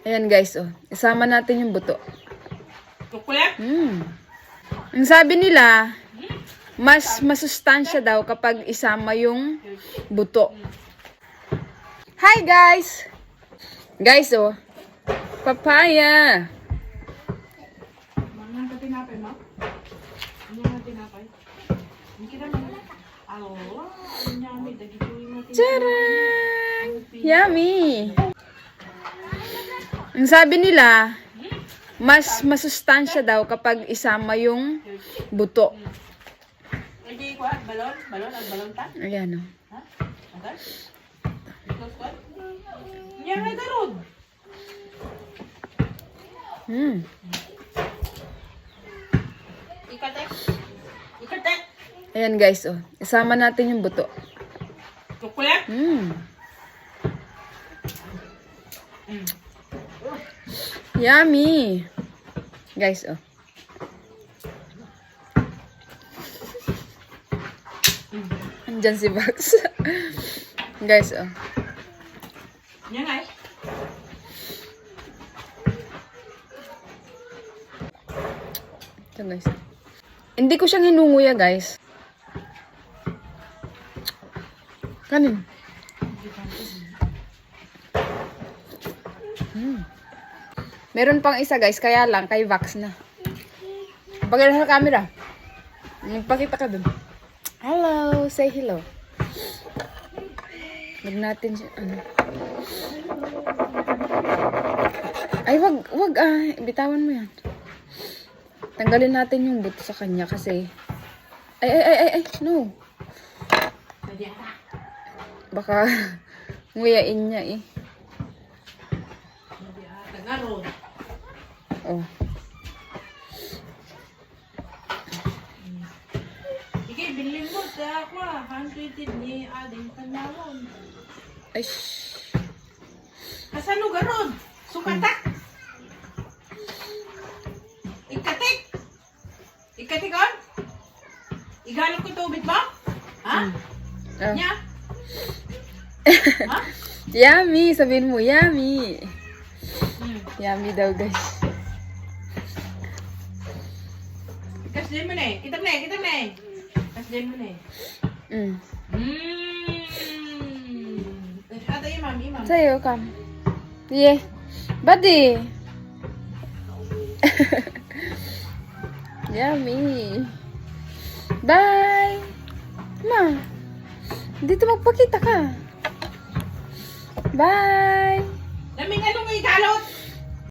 Ayan guys, oh. Isama natin yung buto. Chocolate? Ang sabi nila, mas masustansya daw kapag isama yung buto. Hi guys! Guys, oh. Papaya. Mga ka tinapay mo? Ano nga tinapay? Hindi ka naman. Allah, ang yummy. Dagituin natin. Tcharam! Yummy! Ang sabi nila, mas masustansya daw kapag isama yung buto. Hindi ko balon? Balon? Ang balon ta? Ayan, oh. Ha? Agad? Close ko? Yan na darod. Ikatek? Ikatek? Ayan guys, oh. Isama natin yung buto. Chocolate? Yummy! Guys, oh. Andyan si Bax. Guys, oh. Yan ay. Ito guys. Hindi ko siyang hinunguya guys. Kanin. Meron pang isa guys, kaya lang kay Vax na. Pagkala sa camera. Magpakita ka dun. Hello, say hello. Wag natin siya, ano. Ay, wag bitawan mo yan. Tanggalin natin yung buto sa kanya kasi ay, no. Baka nguyain niya eh. Tagarod. Oh. Sige, bilhin mo sa ako. 120 ni ading kanawon. Ay, Kasano garod? Sukatak? Ikatik? Ikatik on? Igalok ko tubig ba? Ha? oh. Nya? Ha? Yummy! Sabihin mo, yummy! Yummy daw, guys. Kasdin mo na eh. Kitap na eh. Kasdin mo na eh. Ata imam. Sa'yo, come. Yeah. Buddy! Yummy! Bye! Ma! Dito magpakita ka. Bye! Daming anong igalot?